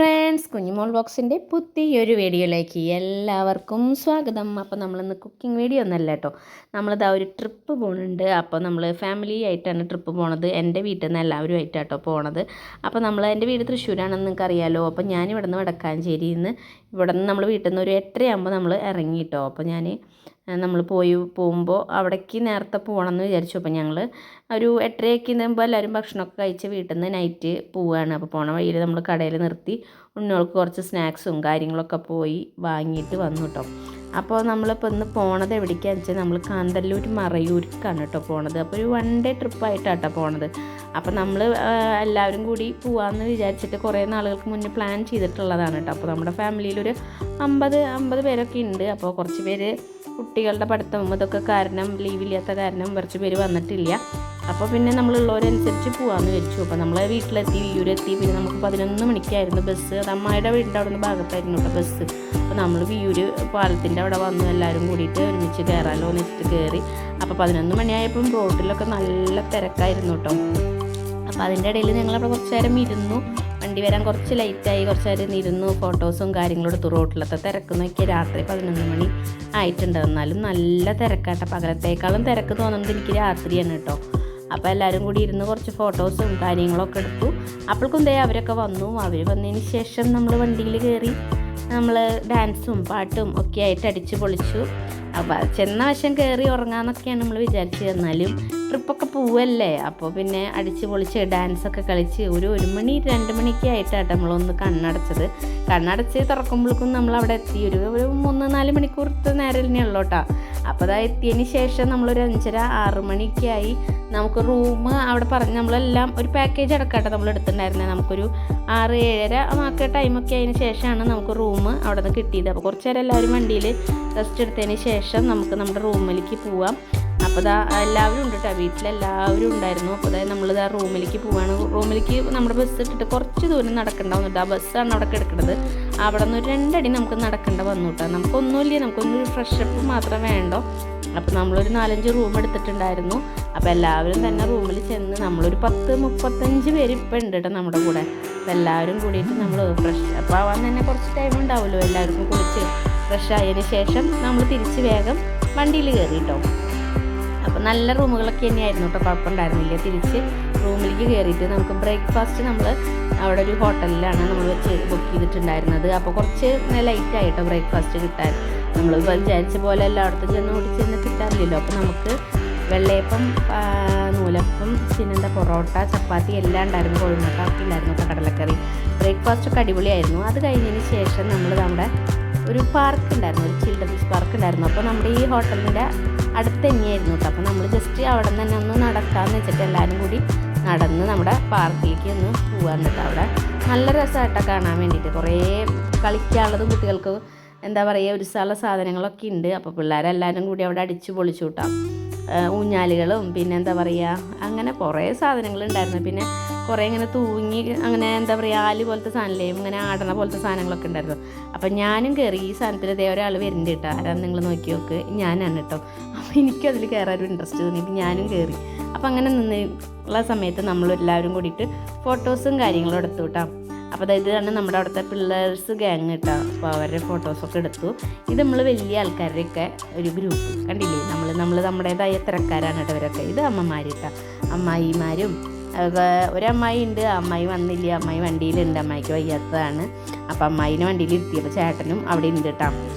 Friends, കുഞ്ഞുമോൾ ബോക്സിൻ്റെ പുതിയൊരു വീഡിയോയിലേക്ക് എല്ലാവർക്കും സ്വാഗതം. അപ്പോൾ നമ്മളിന്ന് കുക്കിംഗ് വീഡിയോ ഒന്നല്ല കേട്ടോ, നമ്മളിതാ ഒരു ട്രിപ്പ് പോകുന്നുണ്ട്. അപ്പോൾ നമ്മൾ ഫാമിലി ആയിട്ടാണ് ട്രിപ്പ് പോണത്. എൻ്റെ വീട്ടിൽ നിന്ന് എല്ലാവരും ആയിട്ടാട്ടോ പോണത്. അപ്പോൾ എൻ്റെ വീട് തൃശ്ശൂരാണെന്ന് നിങ്ങൾക്ക് അറിയാമല്ലോ. അപ്പോൾ ഞാൻ ഇവിടെ നിന്ന് വടക്കാഞ്ചേരിയിൽ നിന്ന് നമ്മൾ വീട്ടിൽ നിന്ന് ഒരു 8:30 നമ്മൾ ഇറങ്ങി കേട്ടോ. അപ്പോൾ നമ്മൾ പോകുമ്പോൾ അവിടേക്ക് നേരത്തെ പോകണമെന്ന് വിചാരിച്ചു. അപ്പോൾ ഞങ്ങൾ ഒരു 8:30 മുമ്പ് എല്ലാവരും ഭക്ഷണമൊക്കെ കഴിച്ച് വീട്ടിൽ നിന്ന് നൈറ്റ് പോവുകയാണ്. അപ്പോൾ പോണ വഴിയിൽ നമ്മൾ കടയിൽ നിർത്തി ഉണ്ണികൾക്ക് കുറച്ച് സ്നാക്സും കാര്യങ്ങളൊക്കെ പോയി വാങ്ങിയിട്ട് വന്നു കേട്ടോ. അപ്പോൾ നമ്മളിപ്പോൾ ഇന്ന് പോണത് എവിടേക്കാന്ന് വെച്ചാൽ നമ്മൾ കാന്തല്ലൂർ മറയൂർക്കാണ് കേട്ടോ പോണത്. അപ്പോൾ ഒരു 1 ഡേ ട്രിപ്പായിട്ടാട്ടോ പോണത്. അപ്പോൾ നമ്മൾ എല്ലാവരും കൂടി പോകാമെന്ന് വിചാരിച്ചിട്ട് കുറേ നാളുകൾക്ക് മുന്നേ പ്ലാൻ ചെയ്തിട്ടുള്ളതാണ് കേട്ടോ. അപ്പോൾ നമ്മുടെ ഫാമിലിയിലൊരു 50 പേരൊക്കെ ഉണ്ട്. അപ്പോൾ കുറച്ച് പേര് കുട്ടികളുടെ പഠിത്തം ഇതൊക്കെ കാരണം ലീവില്ലാത്ത കാരണം കുറച്ച് പേര് വന്നിട്ടില്ല. അപ്പോൾ പിന്നെ നമ്മളുള്ളവരനുസരിച്ച് പോകാമെന്ന് വിചാരിച്ചു. അപ്പോൾ നമ്മൾ വീട്ടിലെത്തി, വിയൂരെത്തി. പിന്നെ നമുക്ക് 11 മണിക്കായിരുന്നു ബസ്. അത് അമ്മായിയുടെ വീടിൻ്റെ അവിടെ നിന്ന് ഭാഗത്തായിരുന്നു കേട്ടോ ബസ്. അപ്പോൾ നമ്മൾ വിയൂര് പാലത്തിൻ്റെ അവിടെ വന്നു എല്ലാവരും കൂടിയിട്ട് ഒരുമിച്ച് കയറാമല്ലോ എന്ന് വെച്ചിട്ട് കയറി. അപ്പോൾ 11 മണിയായപ്പം റോഡിലൊക്കെ നല്ല തിരക്കായിരുന്നു കേട്ടോ. അപ്പോൾ അതിൻ്റെ ഇടയിൽ ഞങ്ങളവിടെ കുറച്ച് നേരം ഇരുന്നു. വണ്ടി വരാൻ കുറച്ച് ലേറ്റായി. കുറച്ച് നേരം ഇരുന്നു, ഫോട്ടോസും കാര്യങ്ങളും എടുത്തു. റോഡിലത്തെ തിരക്ക് നോക്കിയാൽ രാത്രി 11 മണി ആയിട്ടുണ്ട്. എന്നാലും നല്ല തിരക്കാട്ടോ. പകലത്തേക്കാളും തിരക്ക് തോന്നുന്നത് എനിക്ക് രാത്രിയാണ് കേട്ടോ. അപ്പോൾ എല്ലാവരും കൂടി ഇരുന്ന് കുറച്ച് ഫോട്ടോസും കാര്യങ്ങളൊക്കെ എടുത്തു. അപ്പോഴേക്കും അവരൊക്കെ വന്നു. അവർ വന്നതിന് ശേഷം നമ്മൾ വണ്ടിയിൽ കയറി നമ്മൾ ഡാൻസും പാട്ടും ഒക്കെ ആയിട്ട് അടിച്ച് പൊളിച്ചു. അപ്പോൾ ചെന്ന വശം കയറി ഉറങ്ങാമെന്നൊക്കെയാണ് നമ്മൾ വിചാരിച്ചത്. എന്നാലും ട്രിപ്പൊക്കെ പോവല്ലേ, അപ്പോൾ പിന്നെ അടിച്ച് പൊളിച്ച് ഡാൻസൊക്കെ കളിച്ച് ഒരു 1 മണി 2 മണിക്ക് ആയിട്ടാട്ടോ നമ്മളൊന്ന് കണ്ണടച്ച് തുറക്കുമ്പോഴേക്കും നമ്മളവിടെ എത്തി. ഒരു 3-4 മണിക്കൂറത്തെ നേരം തന്നെ ഉള്ളൂ കേട്ടോ. അപ്പോൾ അതാ എത്തിയതിന് ശേഷം നമ്മളൊരു 5:30-6 മണിക്കായി. നമുക്ക് റൂം അവിടെ പറഞ്ഞ് നമ്മളെല്ലാം ഒരു പാക്കേജ് അടക്കാട്ടോ നമ്മൾ എടുത്തിട്ടുണ്ടായിരുന്നത്. നമുക്കൊരു 6-7:30 ടൈമൊക്കെ അതിന് ശേഷമാണ് നമുക്ക് റൂം അവിടെ നിന്ന് കിട്ടിയത്. അപ്പോൾ കുറച്ച് നേരം എല്ലാവരും വണ്ടിയിൽ റെസ്റ്റ് എടുത്തതിന് ശേഷം നമുക്ക് നമ്മുടെ റൂമിലേക്ക് പോവാം. അപ്പോൾ എല്ലാവരും ഉണ്ട് കേട്ടോ, വീട്ടിലെല്ലാവരും ഉണ്ടായിരുന്നു. അപ്പോൾ നമ്മളിതാ റൂമിലേക്ക് പോവാണ്. റൂമിലേക്ക് നമ്മുടെ ബസ് ഇട്ടിട്ട് കുറച്ച് ദൂരം നടക്കണ്ടാവുന്നുണ്ട്. ആ ബസ്സാണ് അവിടെ കിടക്കുന്നത്. അവിടെ നിന്ന് ഒരു 2 അടി നമുക്ക് നടക്കേണ്ട വന്നു കേട്ടോ. നമുക്കൊന്നുമില്ല, നമുക്കൊന്നൊരു ഫ്രഷപ്പ് മാത്രം വേണ്ടോ. അപ്പോൾ നമ്മളൊരു 4-5 റൂം എടുത്തിട്ടുണ്ടായിരുന്നു. അപ്പോൾ എല്ലാവരും തന്നെ റൂമിൽ ചെന്ന് നമ്മളൊരു 10-35 പേര് ഇപ്പം ഉണ്ട് കേട്ടോ നമ്മുടെ കൂടെ. അപ്പോൾ എല്ലാവരും കൂടിയിട്ട് നമ്മൾ ഫ്രഷ് അപ്പോൾ ആവാൻ തന്നെ കുറച്ച് ടൈം ഉണ്ടാവുമല്ലോ. എല്ലാവർക്കും കുളിച്ച് ഫ്രഷ് ആയതിന് ശേഷം നമ്മൾ തിരിച്ച് വേഗം വണ്ടിയിൽ കയറി കേട്ടോ. അപ്പോൾ നല്ല റൂമുകളൊക്കെ തന്നെയായിരുന്നു കേട്ടോ, കുഴപ്പമുണ്ടായിരുന്നില്ല. തിരിച്ച് റൂമിലേക്ക് കയറിയിട്ട് നമുക്ക് ബ്രേക്ക്ഫാസ്റ്റ് നമ്മൾ അവിടെ ഒരു ഹോട്ടലിലാണ് നമ്മൾ വെച്ച് ബുക്ക് ചെയ്തിട്ടുണ്ടായിരുന്നത്. അപ്പോൾ കുറച്ച് ലൈറ്റായിട്ടോ ബ്രേക്ക്ഫാസ്റ്റ് കിട്ടാൻ. നമ്മൾ വിചാരിച്ച പോലെ എല്ലായിടത്തും ചെന്ന് കിട്ടാറില്ലല്ലോ. അപ്പോൾ നമുക്ക് വെള്ളയപ്പം, നൂലപ്പം, പിന്നെന്താ പൊറോട്ട, ചപ്പാത്തി എല്ലാം ഉണ്ടായിരുന്നു. കോഴിമുട്ട ഒക്കെ ഉണ്ടായിരുന്നു കേട്ടോ, കടലക്കറി. ബ്രേക്ക്ഫാസ്റ്റൊക്കെ അടിപൊളിയായിരുന്നു. അത് കഴിഞ്ഞതിന് ശേഷം നമ്മൾ നമ്മുടെ ഒരു പാർക്ക് ഉണ്ടായിരുന്നു, ഒരു ചിൽഡ്രൻസ് പാർക്ക് ഉണ്ടായിരുന്നു. അപ്പോൾ നമ്മുടെ ഈ ഹോട്ടലിൻ്റെ അടുത്ത് തന്നെയായിരുന്നു കേട്ടോ. അപ്പോൾ നമ്മൾ ജസ്റ്റ് അവിടെ നിന്ന് തന്നെ ഒന്ന് നടക്കാമെന്ന് വെച്ചിട്ട് എല്ലാവരും കൂടി നടന്ന് നമ്മുടെ പാർക്കിലേക്ക് ഒന്ന് പോകാൻ കേട്ടോ. അവിടെ നല്ല രസമായിട്ടാണ് കാണാൻ വേണ്ടിയിട്ട്. കുറേ കളിക്കാനുള്ളതും കുട്ടികൾക്ക് എന്താ പറയുക ഒരു സ്ഥല സാധനങ്ങളൊക്കെ ഉണ്ട്. അപ്പോൾ പിള്ളേരെല്ലാവരും കൂടി അവിടെ അടിച്ച് പൊളിച്ചു കൂട്ടാം. ഊഞ്ഞാലുകളും പിന്നെ എന്താ പറയുക അങ്ങനെ കുറേ സാധനങ്ങളുണ്ടായിരുന്നു. പിന്നെ കുറേ ഇങ്ങനെ തൂങ്ങി അങ്ങനെ എന്താ പറയുക ആല് പോലത്തെ സാധനമല്ലേ, ഇങ്ങനെ ആടണ പോലത്തെ സാധനങ്ങളൊക്കെ ഉണ്ടായിരുന്നു. അപ്പം ഞാനും കയറി. ഈ സാധനത്തിൽ ഒരാൾ വരുന്നുണ്ട് കേട്ടോ. ആരാന്ന് നിങ്ങൾ നോക്കി നോക്ക്, ഞാനാണ് കേട്ടോ. അപ്പോൾ എനിക്കും അതിൽ കയറാൻ ഇൻട്രസ്റ്റ് തോന്നിയിട്ട് ഞാനും കയറി. അപ്പോൾ അങ്ങനെ നിന്നുള്ള സമയത്ത് നമ്മളെല്ലാവരും കൂടിയിട്ട് ഫോട്ടോസും കാര്യങ്ങളും എടുത്തു കേട്ടോ. അപ്പോൾ ഇതാണ് നമ്മുടെ അവിടുത്തെ പിള്ളേഴ്സ് ഗ്യാങ് കേട്ടോ. അപ്പോൾ അവരുടെ ഫോട്ടോസൊക്കെ എടുത്തു. ഇത് നമ്മൾ വലിയ ആൾക്കാരുടെയൊക്കെ ഒരു ഗ്രൂപ്പ് കണ്ടില്ലേ. നമ്മുടേതായ തിരക്കാരാണ് കേട്ടോ ഇവരൊക്കെ. ഇത് അമ്മമാർ കേട്ടോ, അമ്മായിമാരും. ഒരമ്മായി ഉണ്ട്, അമ്മായി വന്നില്ല, അമ്മായി വണ്ടിയിലുണ്ട്, അമ്മായിക്ക് വയ്യാത്തതാണ്. അപ്പോൾ അമ്മായിനെ വണ്ടിയിൽ ഇരുത്തിയപ്പോൾ ചേട്ടനും അവിടെ ഉണ്ട് കേട്ടോ.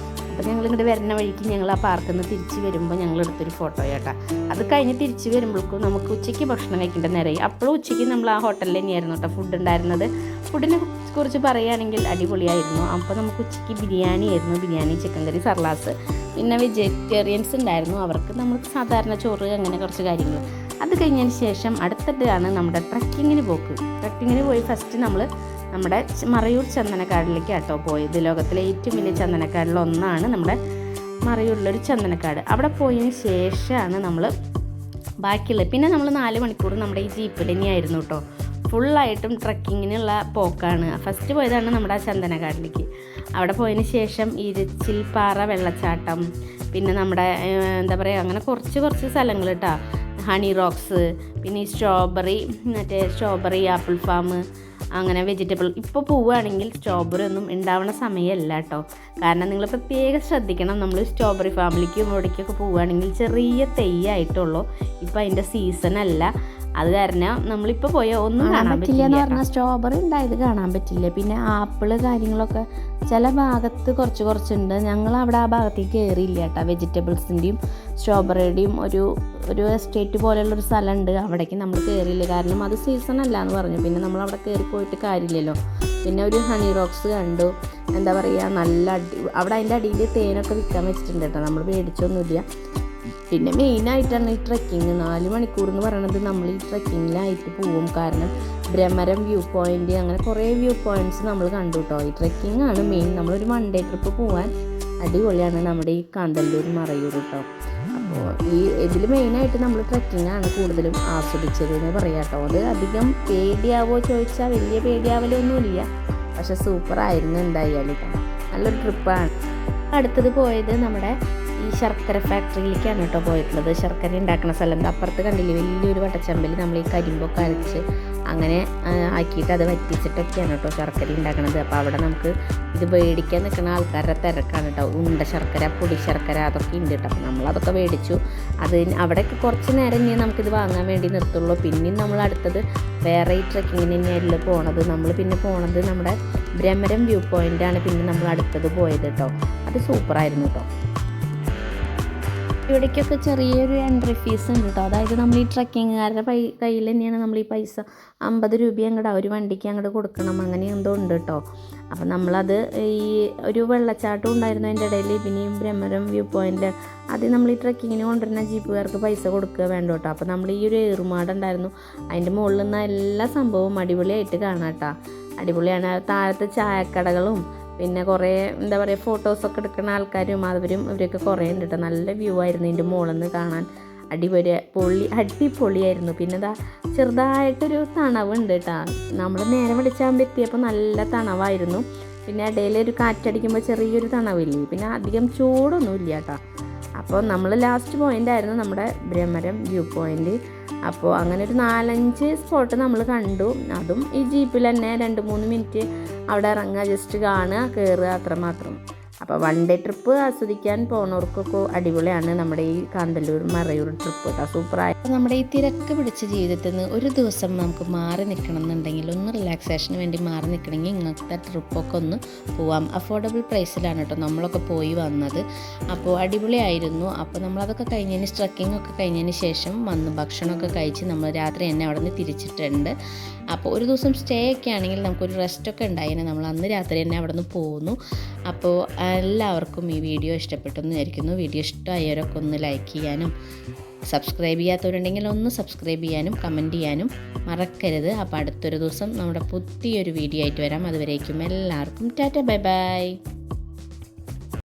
അപ്പോൾ ഞങ്ങളിങ്ങോട്ട് വരുന്ന വഴിക്ക് ഞങ്ങൾ ആ പാർക്കിൽ നിന്ന് തിരിച്ച് വരുമ്പോൾ ഞങ്ങൾ എടുത്തൊരു ഫോട്ടോ കേട്ടോ. അത് കഴിഞ്ഞ് തിരിച്ച് വരുമ്പോഴേക്കും നമുക്ക് ഉച്ചയ്ക്ക് ഭക്ഷണം കഴിക്കേണ്ട നേരമായി. അപ്പോഴും ഉച്ചയ്ക്ക് നമ്മൾ ആ ഹോട്ടലിൽ തന്നെയായിരുന്നു കേട്ടോ ഫുഡ് ഉണ്ടായിരുന്നത്. ഫുഡിനെ കുറിച്ച് പറയുകയാണെങ്കിൽ അടിപൊളിയായിരുന്നു. അപ്പോൾ നമുക്ക് ഉച്ചയ്ക്ക് ബിരിയാണി ആയിരുന്നു, ബിരിയാണി, ചിക്കൻ കറി, സർലാസ്. പിന്നെ വെജിറ്റേറിയൻസ് ഉണ്ടായിരുന്നു, അവർക്ക് നമുക്ക് സാധാരണ ചോറ് അങ്ങനെ കുറച്ച് കാര്യങ്ങൾ. അത് കഴിഞ്ഞതിന് ശേഷം അടുത്തിട്ടാണ് നമ്മുടെ ട്രക്കിങ്ങിന് പോയി. ഫസ്റ്റ് നമ്മൾ നമ്മുടെ മറയൂർ ചന്ദനക്കാടിലേക്ക് കേട്ടോ പോയത്. ലോകത്തിലെ ഏറ്റവും വലിയ ചന്ദനക്കാടിലൊന്നാണ് നമ്മുടെ മറയൂരിലൊരു ചന്ദനക്കാട്. അവിടെ പോയതിന് ശേഷമാണ് നമ്മൾ ബാക്കിയുള്ളത്. പിന്നെ നമ്മൾ 4 മണിക്കൂർ നമ്മുടെ ഈ ജീപ്പിൽ തന്നെയായിരുന്നു കേട്ടോ. ഫുള്ളായിട്ടും ട്രക്കിങ്ങിനുള്ള പോക്കാണ്. ഫസ്റ്റ് പോയതാണ് നമ്മുടെ ആ ചന്ദനക്കാടിലേക്ക്. അവിടെ പോയതിന് ശേഷം ഇരച്ചിൽപ്പാറ വെള്ളച്ചാട്ടം, പിന്നെ നമ്മുടെ എന്താ പറയുക അങ്ങനെ കുറച്ച് സ്ഥലങ്ങൾ കേട്ടോ. ഹണി റോക്സ്, പിന്നെ ഈ സ്ട്രോബെറി ആപ്പിൾ ഫാം, അങ്ങനെ വെജിറ്റബിൾ ഇപ്പോൾ പോവുകയാണെങ്കിൽ സ്ട്രോബെറി ഒന്നും ഉണ്ടാവുന്ന സമയമല്ല കേട്ടോ. കാരണം നിങ്ങൾ പ്രത്യേകം ശ്രദ്ധിക്കണം, നമ്മൾ സ്ട്രോബെറി ഫാമിലിക്കും ഇവിടേക്കൊക്കെ പോവുകയാണെങ്കിൽ ചെറിയ തെയ്യായിട്ടുള്ളൂ, ഇപ്പോൾ അതിൻ്റെ സീസൺ അല്ല. അത് കാരണം നമ്മളിപ്പോൾ പോയാൽ ഒന്നും കാണാൻ പറ്റില്ല എന്ന് പറഞ്ഞാൽ സ്ട്രോബെറി ഉണ്ടായത് കാണാൻ പറ്റില്ല. പിന്നെ ആപ്പിള് കാര്യങ്ങളൊക്കെ ചില ഭാഗത്ത് കുറച്ചുണ്ട്. ഞങ്ങൾ അവിടെ ആ ഭാഗത്തേക്ക് കയറിയില്ല കേട്ടോ. വെജിറ്റബിൾസിൻ്റെയും സ്ട്രോബെറിയുടെയും ഒരു എസ്റ്റേറ്റ് പോലെയുള്ളൊരു സ്ഥലമുണ്ട്, അവിടേക്ക് നമ്മൾ കയറിയില്ല. കാരണം അത് സീസൺ അല്ല എന്ന് പറഞ്ഞു. പിന്നെ നമ്മൾ അവിടെ കയറി പോയിട്ട് കാര്യമില്ലല്ലോ. പിന്നെ ഒരു ഹണി റോക്സ് കണ്ടു. എന്താ പറയുക, നല്ല അവിടെ അതിൻ്റെ അടിയിൽ തേനൊക്കെ വിൽക്കാൻ വെച്ചിട്ടുണ്ട് കേട്ടോ. നമ്മൾ മേടിച്ചൊന്നുമില്ല. പിന്നെ മെയിനായിട്ടാണ് ഈ ട്രെക്കിങ്. 4 മണിക്കൂർ എന്ന് പറയുന്നത് നമ്മൾ ഈ ട്രെക്കിങ്ങിലായിട്ട് പോവും. കാരണം ഭ്രമരം വ്യൂ പോയിൻ്റ് അങ്ങനെ കുറേ വ്യൂ പോയിൻറ്റ്സ് നമ്മൾ കണ്ടു കേട്ടോ. ഈ ട്രെക്കിംഗ് ആണ് മെയിൻ. നമ്മളൊരു 1 ഡേ ട്രിപ്പ് പോകാൻ അടിപൊളിയാണ് നമ്മുടെ ഈ കാന്തല്ലൂർ മറയൂർ കേട്ടോ. അപ്പോൾ ഈ ഇതിൽ മെയിനായിട്ട് നമ്മൾ ട്രെക്കിംഗ് ആണ് കൂടുതലും ആസ്വദിച്ചത് എന്ന് പറയാം കേട്ടോ. അത് അധികം പേടിയാവോ ചോദിച്ചാൽ വലിയ പേടിയാവലൊന്നുമില്ല, പക്ഷെ സൂപ്പറായിരുന്നു എന്തായാലും കേട്ടോ. നല്ലൊരു ട്രിപ്പാണ്. അടുത്തത് പോയത് നമ്മുടെ ഈ ശർക്കര ഫാക്ടറിയിലേക്കാണ് കേട്ടോ പോയിട്ടുള്ളത്. ശർക്കര ഉണ്ടാക്കുന്ന സ്ഥലം അപ്പുറത്ത് കണ്ടില്ലേ, വലിയൊരു വട്ടച്ചമ്പൽ നമ്മൾ ഈ കരിമ്പൊക്കെ അരച്ച് അങ്ങനെ ആക്കിയിട്ട് അത് വറ്റിച്ചിട്ടൊക്കെയാണ് കേട്ടോ ശർക്കര ഉണ്ടാക്കുന്നത്. അപ്പോൾ അവിടെ നമുക്ക് ഇത് മേടിക്കാൻ നിൽക്കുന്ന ആൾക്കാരുടെ തിരക്കാണ് കേട്ടോ. ഉണ്ട ശർക്കര, പൊടി ശർക്കര അതൊക്കെ ഉണ്ട് കേട്ടോ. അപ്പോൾ നമ്മളതൊക്കെ മേടിച്ചു. അവിടെയൊക്കെ കുറച്ച് നേരം ഇനി നമുക്കിത് വാങ്ങാൻ വേണ്ടി നിർത്തുള്ളൂ. പിന്നെയും നമ്മൾ അടുത്തത് വേറെ ഈ ട്രെക്കിങ്ങിന് തന്നെയല്ല പോണത്. നമ്മൾ പിന്നെ പോണത് നമ്മുടെ ഭ്രമരം വ്യൂ പോയിൻ്റാണ് പിന്നെ നമ്മൾ അടുത്തത് പോയത് കേട്ടോ. അത് സൂപ്പറായിരുന്നു കേട്ടോ. ഇവിടേക്കൊക്കെ ചെറിയൊരു എൻട്രി ഫീസ് ഉണ്ട് കേട്ടോ. അതായത് നമ്മൾ ഈ ട്രക്കിങ്ങുകാരുടെ കയ്യിൽ തന്നെയാണ് നമ്മൾ ഈ പൈസ 50 രൂപ അങ്ങോട്ട് ഒരു വണ്ടിക്ക് അങ്ങോട്ട് കൊടുക്കണം, അങ്ങനെ എന്തോ ഉണ്ട് കേട്ടോ. അപ്പം നമ്മളത് ഈ ഒരു വെള്ളച്ചാട്ടം ഉണ്ടായിരുന്നു അതിൻ്റെ ഇടയിൽ. പിന്നെയും ഭ്രമരം വ്യൂ പോയിൻ്റ് അത് നമ്മൾ ഈ ട്രക്കിങ്ങിന് കൊണ്ടുവരുന്ന ജീപ്പുകാർക്ക് പൈസ കൊടുക്കുക വേണ്ട കേട്ടോ. അപ്പോൾ നമ്മൾ ഈ ഒരു ഏറുമാടുണ്ടായിരുന്നു, അതിൻ്റെ മുകളിൽ നിന്ന് എല്ലാ സംഭവവും അടിപൊളിയായിട്ട് കാണാം കേട്ടോ. അടിപൊളിയാണ്. താഴത്ത് ചായക്കടകളും പിന്നെ കുറേ എന്താ പറയുക ഫോട്ടോസൊക്കെ എടുക്കുന്ന ആൾക്കാരും ഇവരൊക്കെ കുറേ ഉണ്ട് കേട്ടോ. നല്ല വ്യൂ ആയിരുന്നു ഇതിൻ്റെ മുകളിൽ നിന്ന് കാണാൻ. അടിപൊളിയായിരുന്നു. പിന്നെ ഇതാ ചെറുതായിട്ടൊരു തണവുണ്ട് കേട്ടോ. നമ്മൾ നേരെ വെളിച്ചാകുമ്പോൾ എത്തിയപ്പോൾ നല്ല തണവായിരുന്നു. പിന്നെ ഇടയിൽ ഒരു കാറ്റടിക്കുമ്പോൾ ചെറിയൊരു തണവില്ലേ. പിന്നെ അധികം ചൂടൊന്നുമില്ല കേട്ടോ. അപ്പോൾ നമ്മൾ ലാസ്റ്റ് പോയിൻ്റ് ആയിരുന്നു നമ്മുടെ ഭ്രമരം വ്യൂ പോയിൻ്റ്. അപ്പോൾ അങ്ങനെ ഒരു 4-5 സ്പോട്ട് നമ്മൾ കണ്ടു. അതും ഈ ജീപ്പിൽ തന്നെ 2-3 മിനിറ്റ് അവിടെ ഇറങ്ങുക, ജസ്റ്റ് കാണുക, കയറുക, അത്രമാത്രം. അപ്പോൾ 1 ഡേ ട്രിപ്പ് ആസ്വദിക്കാൻ പോകുന്നവർക്കൊക്കെ അടിപൊളിയാണ് നമ്മുടെ ഈ കാന്തല്ലൂർ മറയൂർ ട്രിപ്പ് കേട്ടോ. സൂപ്പറായി. നമ്മുടെ ഈ തിരക്ക് പിടിച്ച ജീവിതത്തിൽ നിന്ന് ഒരു ദിവസം നമുക്ക് മാറി നിൽക്കണം എന്നുണ്ടെങ്കിൽ, ഒന്ന് റിലാക്സേഷന് വേണ്ടി മാറി നിൽക്കണമെങ്കിൽ ഇങ്ങനത്തെ ട്രിപ്പൊക്കെ ഒന്ന് പോവാം. അഫോർഡബിൾ പ്രൈസിലാണ് കേട്ടോ നമ്മളൊക്കെ പോയി വന്നത്. അപ്പോൾ അടിപൊളിയായിരുന്നു. അപ്പോൾ നമ്മളതൊക്കെ കഴിഞ്ഞതിന് ട്രക്കിംഗ് ഒക്കെ കഴിഞ്ഞതിന് ശേഷം വന്ന് ഭക്ഷണമൊക്കെ കഴിച്ച് നമ്മൾ രാത്രി തന്നെ അവിടെ നിന്ന് തിരിച്ചിട്ടുണ്ട്. അപ്പോൾ ഒരു ദിവസം സ്റ്റേ ഒക്കെ ആണെങ്കിൽ നമുക്കൊരു റെസ്റ്റൊക്കെ ഉണ്ടായിരുന്നു. നമ്മൾ അന്ന് രാത്രി തന്നെ അവിടെ നിന്ന് പോന്നു. അപ്പോൾ എല്ലാവർക്കും ഈ വീഡിയോ ഇഷ്ടപ്പെട്ടെന്ന് വിചാരിക്കുന്നു. വീഡിയോ ഇഷ്ടമായവരൊക്കെ ഒന്ന് ലൈക്ക് ചെയ്യാനും സബ്സ്ക്രൈബ് ചെയ്യാത്തവരുണ്ടെങ്കിൽ ഒന്ന് സബ്സ്ക്രൈബ് ചെയ്യാനും കമൻറ്റ് ചെയ്യാനും മറക്കരുത്. അപ്പോൾ അടുത്തൊരു ദിവസം നമ്മുടെ പുതിയൊരു വീഡിയോ ആയിട്ട് വരാം. അതുവരേക്കും എല്ലാവർക്കും ടാറ്റ ബൈ ബൈ.